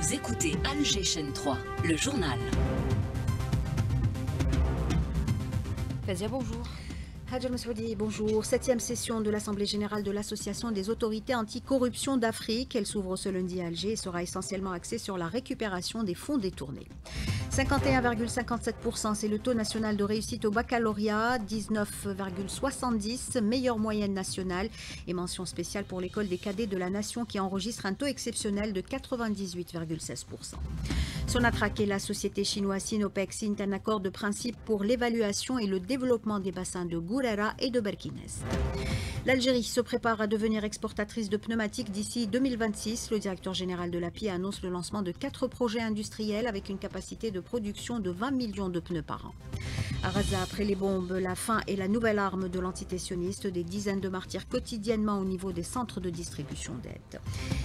Vous écoutez Alger Chaîne 3, le journal. Fazia, bonjour. Hadj Al-Massoudi, bonjour. 7e session de l'Assemblée générale de l'Association des autorités anticorruption d'Afrique. Elle s'ouvre ce lundi à Alger et sera essentiellement axée sur la récupération des fonds détournés. 51,57%, c'est le taux national de réussite au baccalauréat, 19,70%, meilleure moyenne nationale et mention spéciale pour l'école des cadets de la nation qui enregistre un taux exceptionnel de 98,16%. Sonatrach et la société chinoise Sinopec signent un accord de principe pour l'évaluation et le développement des bassins de Gourera et de Berkinès. L'Algérie se prépare à devenir exportatrice de pneumatiques d'ici 2026. Le directeur général de l'API annonce le lancement de 4 projets industriels avec une capacité de production de 20 millions de pneus par an. À Gaza, après les bombes, la faim est la nouvelle arme de l'entité sioniste. Des dizaines de martyrs quotidiennement au niveau des centres de distribution d'aide.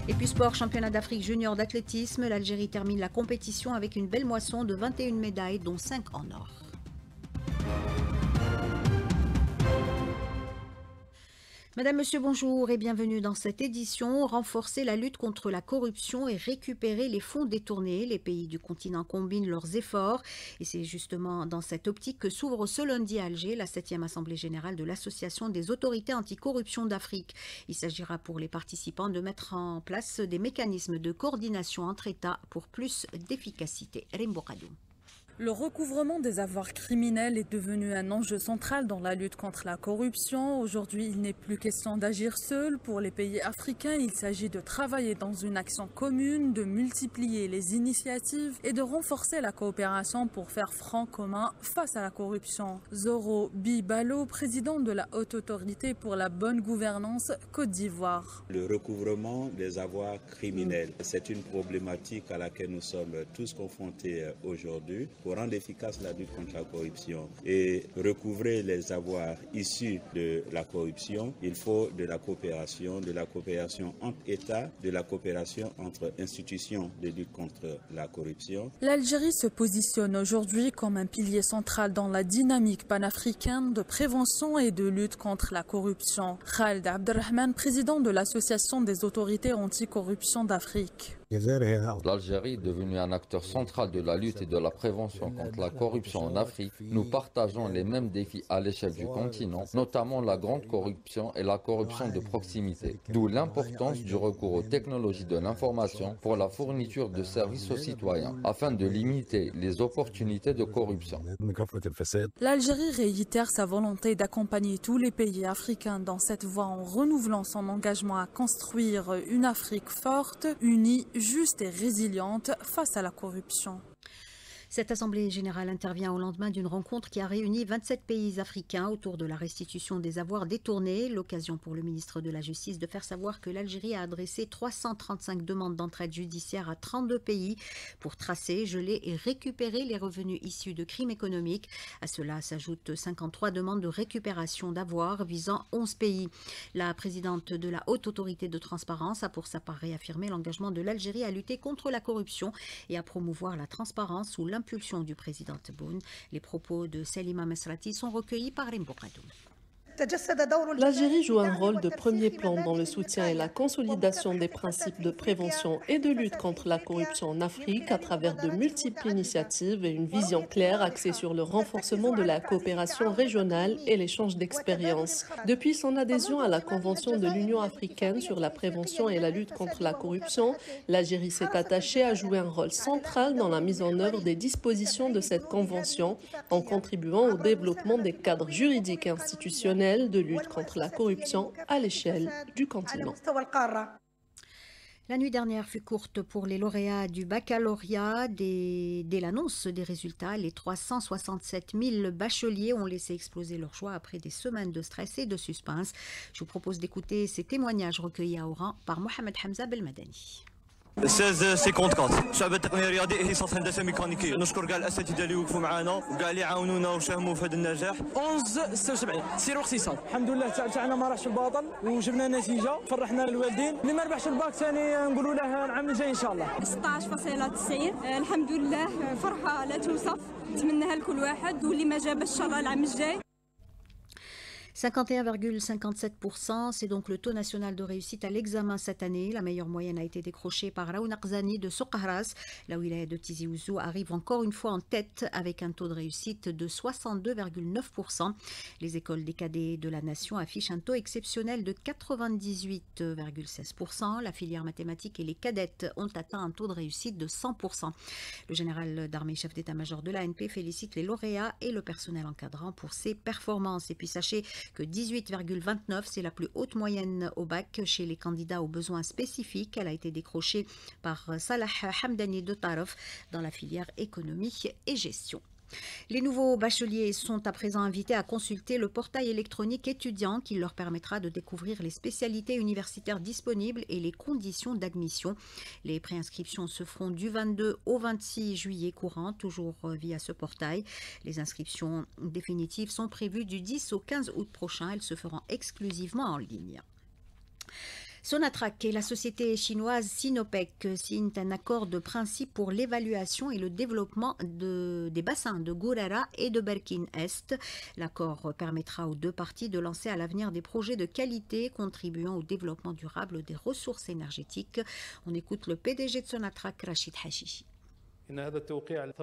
Et puis sport, championnat d'Afrique junior d'athlétisme. L'Algérie termine la compétition avec une belle moisson de 21 médailles, dont 5 en or. Madame, Monsieur, bonjour et bienvenue dans cette édition. Renforcer la lutte contre la corruption et récupérer les fonds détournés. Les pays du continent combinent leurs efforts et c'est justement dans cette optique que s'ouvre ce lundi à Alger la 7e Assemblée générale de l'Association des autorités anticorruption d'Afrique. Il s'agira pour les participants de mettre en place des mécanismes de coordination entre États pour plus d'efficacité. Rimbo Kadou. Le recouvrement des avoirs criminels est devenu un enjeu central dans la lutte contre la corruption. Aujourd'hui, il n'est plus question d'agir seul. Pour les pays africains, il s'agit de travailler dans une action commune, de multiplier les initiatives et de renforcer la coopération pour faire front commun face à la corruption. Zoro Bibalo, président de la Haute Autorité pour la bonne gouvernance Côte d'Ivoire. Le recouvrement des avoirs criminels, c'est une problématique à laquelle nous sommes tous confrontés aujourd'hui. Pour rendre efficace la lutte contre la corruption et recouvrer les avoirs issus de la corruption, il faut de la coopération entre États, de la coopération entre institutions de lutte contre la corruption. L'Algérie se positionne aujourd'hui comme un pilier central dans la dynamique panafricaine de prévention et de lutte contre la corruption. Khaled Abdelrahman, président de l'Association des autorités anticorruption d'Afrique. L'Algérie est devenue un acteur central de la lutte et de la prévention contre la corruption en Afrique. Nous partageons les mêmes défis à l'échelle du continent, notamment la grande corruption et la corruption de proximité. D'où l'importance du recours aux technologies de l'information pour la fourniture de services aux citoyens, afin de limiter les opportunités de corruption. L'Algérie réitère sa volonté d'accompagner tous les pays africains dans cette voie en renouvelant son engagement à construire une Afrique forte, unie, juste et résiliente face à la corruption. Cette Assemblée générale intervient au lendemain d'une rencontre qui a réuni 27 pays africains autour de la restitution des avoirs détournés. L'occasion pour le ministre de la Justice de faire savoir que l'Algérie a adressé 335 demandes d'entraide judiciaire à 32 pays pour tracer, geler et récupérer les revenus issus de crimes économiques. À cela s'ajoutent 53 demandes de récupération d'avoirs visant 11 pays. La présidente de la Haute Autorité de Transparence a pour sa part réaffirmé l'engagement de l'Algérie à lutter contre la corruption et à promouvoir la transparence sous l'impulsion du président Tebboune. Les propos de Salima Mesrati sont recueillis par Rimbo Kadou. L'Algérie joue un rôle de premier plan dans le soutien et la consolidation des principes de prévention et de lutte contre la corruption en Afrique à travers de multiples initiatives et une vision claire axée sur le renforcement de la coopération régionale et l'échange d'expériences. Depuis son adhésion à la Convention de l'Union africaine sur la prévention et la lutte contre la corruption, l'Algérie s'est attachée à jouer un rôle central dans la mise en œuvre des dispositions de cette convention en contribuant au développement des cadres juridiques et institutionnels de lutte contre la corruption à l'échelle du continent. La nuit dernière fut courte pour les lauréats du baccalauréat. Dès l'annonce des résultats, les 367 000 bacheliers ont laissé exploser leur joie après des semaines de stress et de suspense. Je vous propose d'écouter ces témoignages recueillis à Oran par Mohamed Hamza Belmadani. 16:54 شعب التقنيه الرياضيه ليسانس هندسه ميكانيكيه. نشكر كاع الاساتذه اللي وقفوا معنا وكاع اللي عاونونا وساهموا في هذا النجاح. 11:76 سيروا اقتصاد. الحمد لله تاعنا ما راحش الباطل وجبنا نتيجه فرحنا الوالدين. اللي ما ربحش الباك ثاني نقولوا له العام الجاي ان شاء الله. 16.90 الحمد لله فرحه لا توصف نتمناها لكل واحد واللي ما جابش ان شاء الله العام الجاي. 51,57%, c'est donc le taux national de réussite à l'examen cette année. La meilleure moyenne a été décrochée par Raoun Arzani de Soukahras. La wilaya de Tizi Ouzou arrive encore une fois en tête avec un taux de réussite de 62,9%. Les écoles des cadets de la nation affichent un taux exceptionnel de 98,16%. La filière mathématiques et les cadettes ont atteint un taux de réussite de 100%. Le général d'armée chef d'état-major de l'ANP félicite les lauréats et le personnel encadrant pour ces performances. Et puis sachez que 18,29, c'est la plus haute moyenne au bac chez les candidats aux besoins spécifiques. Elle a été décrochée par Salah Hamdani de Taraf dans la filière économie et gestion. Les nouveaux bacheliers sont à présent invités à consulter le portail électronique étudiant qui leur permettra de découvrir les spécialités universitaires disponibles et les conditions d'admission. Les préinscriptions se feront du 22 au 26 juillet courant, toujours via ce portail. Les inscriptions définitives sont prévues du 10 au 15 août prochain. Elles se feront exclusivement en ligne. Sonatrach et la société chinoise Sinopec signent un accord de principe pour l'évaluation et le développement des bassins de Gourara et de Berkine Est. L'accord permettra aux deux parties de lancer à l'avenir des projets de qualité contribuant au développement durable des ressources énergétiques. On écoute le PDG de Sonatrach, Rachid Hachichi.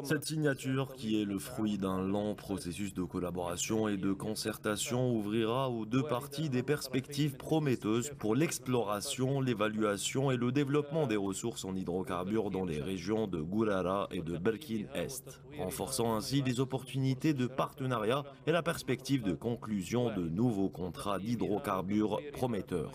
Cette signature, qui est le fruit d'un lent processus de collaboration et de concertation, ouvrira aux deux parties des perspectives prometteuses pour l'exploration, l'évaluation et le développement des ressources en hydrocarbures dans les régions de Gourara et de Berkine Est, renforçant ainsi les opportunités de partenariat et la perspective de conclusion de nouveaux contrats d'hydrocarbures prometteurs.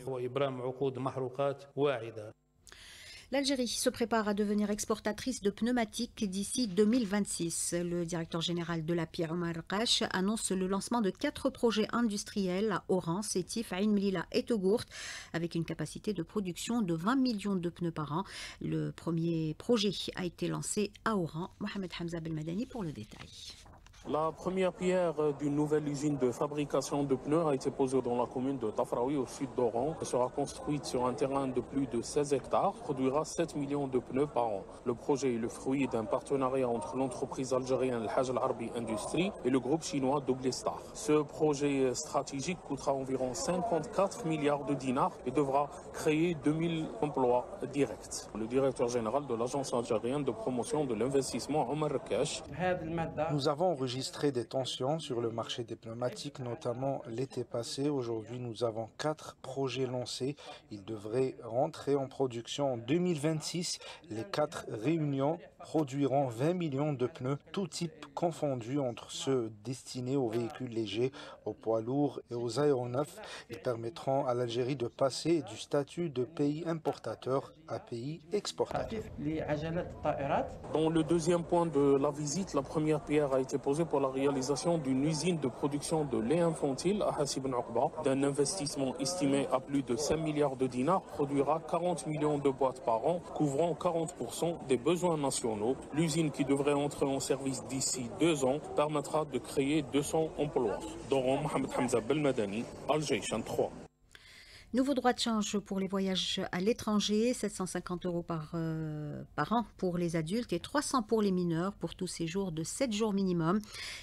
L'Algérie se prépare à devenir exportatrice de pneumatiques d'ici 2026. Le directeur général de l'API, Omar Qash, annonce le lancement de 4 projets industriels à Oran, Sétif, Ain Mlila et Togourt, avec une capacité de production de 20 millions de pneus par an. Le premier projet a été lancé à Oran. Mohamed Hamza Belmadani pour le détail. La première pierre d'une nouvelle usine de fabrication de pneus a été posée dans la commune de Tafraoui au sud d'Oran. Elle sera construite sur un terrain de plus de 16 hectares, produira 7 millions de pneus par an. Le projet est le fruit d'un partenariat entre l'entreprise algérienne Al-Hajj Al-Arbi Industrie et le groupe chinois Douglastar. Ce projet stratégique coûtera environ 54 milliards de dinars et devra créer 2000 emplois directs. Le directeur général de l'agence algérienne de promotion de l'investissement, Omar Qash. Nous avons enregistré des tensions sur le marché des pneumatiques, notamment l'été passé. Aujourd'hui, nous avons 4 projets lancés. Ils devraient rentrer en production en 2026. Les 4 réunions produiront 20 millions de pneus, tout type confondus, entre ceux destinés aux véhicules légers, aux poids lourds et aux aéronefs. Ils permettront à l'Algérie de passer du statut de pays importateur à pays exportateur. Dans le deuxième point de la visite, la première pierre a été posée pour la réalisation d'une usine de production de lait infantile à Hassib Ben Oqba. D'un investissement estimé à plus de 5 milliards de dinars, produira 40 millions de boîtes par an, couvrant 40% des besoins nationaux. L'usine, qui devrait entrer en service d'ici 2 ans, permettra de créer 200 emplois. Doron Mohamed Hamza Belmadani, Algérie 3. Nouveau droit de change pour les voyages à l'étranger, 750 € par an pour les adultes et 300 pour les mineurs pour tout séjour de 7 jours minimum.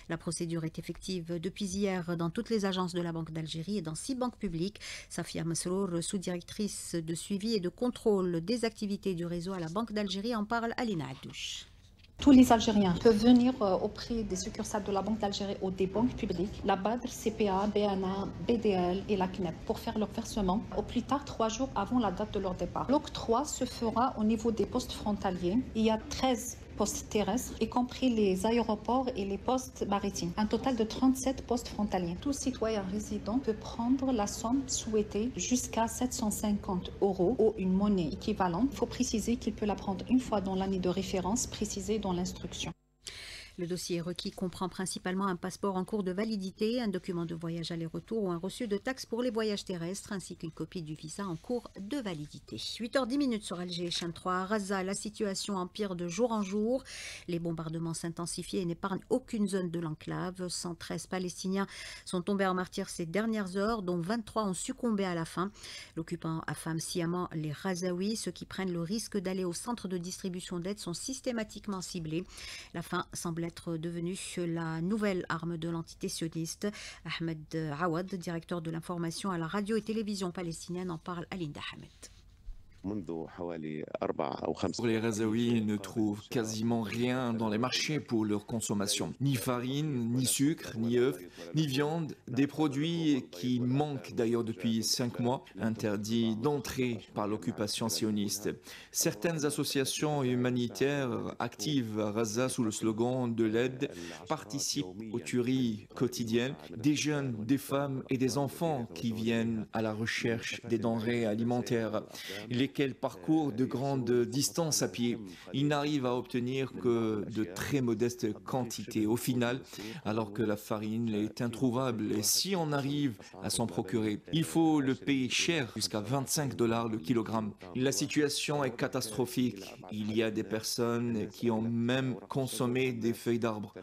La procédure est effective depuis hier dans toutes les agences de la Banque d'Algérie et dans 6 banques publiques. Safia Masrour, sous-directrice de suivi et de contrôle des activités du réseau à la Banque d'Algérie, en parle à Lina Addouche. Tous les Algériens peuvent venir auprès des succursales de la Banque d'Algérie ou des banques publiques, la BADR, CPA, BNA, BDL et la CNEP, pour faire leur versement au plus tard 3 jours avant la date de leur départ. L'octroi se fera au niveau des postes frontaliers. Il y a 13 postes terrestres, y compris les aéroports et les postes maritimes. Un total de 37 postes frontaliers. Tout citoyen résident peut prendre la somme souhaitée jusqu'à 750 € ou une monnaie équivalente. Il faut préciser qu'il peut la prendre une fois dans l'année de référence précisée dans l'instruction. Le dossier requis comprend principalement un passeport en cours de validité, un document de voyage aller-retour ou un reçu de taxe pour les voyages terrestres, ainsi qu'une copie du visa en cours de validité. 8h10 sur Alger, chaîne 3. À Gaza, la situation empire de jour en jour. Les bombardements s'intensifient et n'épargnent aucune zone de l'enclave. 113 Palestiniens sont tombés en martyrs ces dernières heures, dont 23 ont succombé à la faim. L'occupant affame sciemment les Ghazaouis. Ceux qui prennent le risque d'aller au centre de distribution d'aide sont systématiquement ciblés. La faim semble être devenue la nouvelle arme de l'entité sioniste. Ahmed Awad, directeur de l'information à la radio et télévision palestinienne, en parle à Linda Hamed. Les Gazaouis ne trouvent quasiment rien dans les marchés pour leur consommation. Ni farine, ni sucre, ni œufs, ni viande. Des produits qui manquent d'ailleurs depuis 5 mois, interdits d'entrée par l'occupation sioniste. Certaines associations humanitaires actives à Gaza sous le slogan de l'aide participent aux tueries quotidiennes. Des jeunes, des femmes et des enfants qui viennent à la recherche des denrées alimentaires, lesquels parcourent de grandes distances à pied. Ils n'arrivent à obtenir que de très modestes quantités au final, alors que la farine est introuvable. Et si on arrive à s'en procurer, il faut le payer cher, jusqu'à $25 le kilogramme. La situation est catastrophique. Il y a des personnes qui ont même consommé des feuilles d'arbre.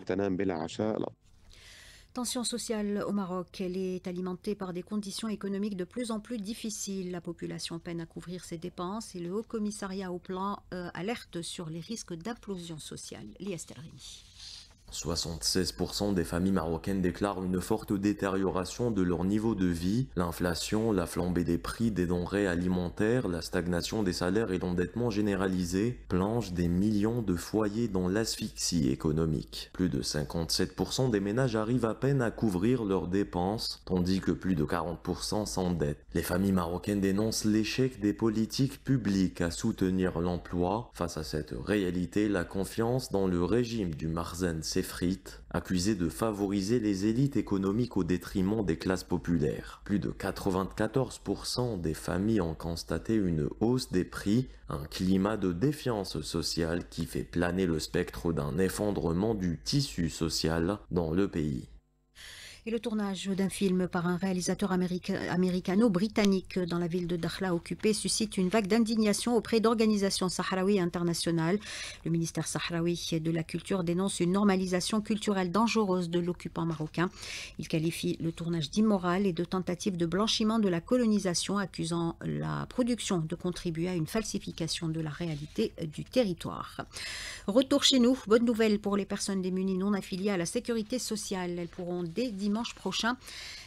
Tension sociale au Maroc, elle est alimentée par des conditions économiques de plus en plus difficiles. La population peine à couvrir ses dépenses et le Haut Commissariat au Plan alerte sur les risques d'implosion sociale. Lies Telrini. 76% des familles marocaines déclarent une forte détérioration de leur niveau de vie. L'inflation, la flambée des prix des denrées alimentaires, la stagnation des salaires et l'endettement généralisé plongent des millions de foyers dans l'asphyxie économique. Plus de 57% des ménages arrivent à peine à couvrir leurs dépenses, tandis que plus de 40% s'endettent. Les familles marocaines dénoncent l'échec des politiques publiques à soutenir l'emploi. Face à cette réalité, la confiance dans le régime du Marzen s'effrite, accusé de favoriser les élites économiques au détriment des classes populaires. Plus de 94% des familles ont constaté une hausse des prix, un climat de défiance sociale qui fait planer le spectre d'un effondrement du tissu social dans le pays. Et le tournage d'un film par un réalisateur américano-britannique dans la ville de Dakhla occupée suscite une vague d'indignation auprès d'organisations sahraouies internationales. Le ministère sahraoui de la Culture dénonce une normalisation culturelle dangereuse de l'occupant marocain. Il qualifie le tournage d'immoral et de tentative de blanchiment de la colonisation, accusant la production de contribuer à une falsification de la réalité du territoire. Retour chez nous, bonne nouvelle pour les personnes démunies non affiliées à la sécurité sociale. Elles pourront dès dimanche prochain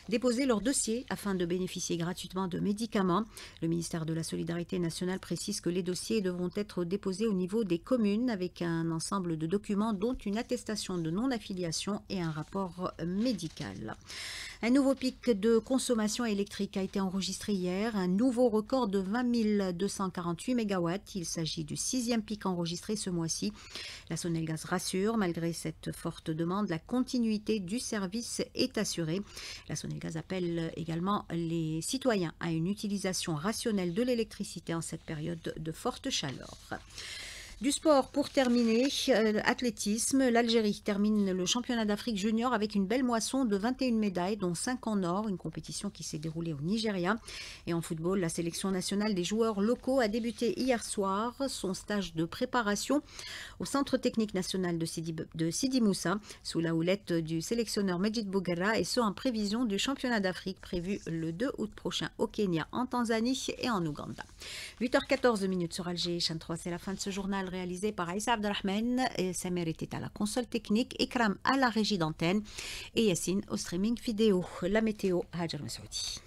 déposer leur dossier afin de bénéficier gratuitement de médicaments. Le ministère de la Solidarité nationale précise que les dossiers devront être déposés au niveau des communes avec un ensemble de documents dont une attestation de non-affiliation et un rapport médical. Un nouveau pic de consommation électrique a été enregistré hier, un nouveau record de 20 248 MW. Il s'agit du 6e pic enregistré ce mois-ci. La Sonelgaz rassure, malgré cette forte demande, la continuité du service est assurée. La Sonelgaz appelle également les citoyens à une utilisation rationnelle de l'électricité en cette période de forte chaleur. Du sport pour terminer, athlétisme, l'Algérie termine le championnat d'Afrique junior avec une belle moisson de 21 médailles, dont 5 en or, une compétition qui s'est déroulée au Nigeria. Et en football, la sélection nationale des joueurs locaux a débuté hier soir son stage de préparation au centre technique national de Sidi Moussa, sous la houlette du sélectionneur Medjid Bouguerra, et ce en prévision du championnat d'Afrique prévu le 2 août prochain au Kenya, en Tanzanie et en Ouganda. 8h14 sur Alger, chaîne 3, c'est la fin de ce journal réalisé par Aïssa Abdelrahman, et Samer était à la console technique, Ikram à la régie d'antenne et Yassine au streaming vidéo. La météo, Hajar Masoudi.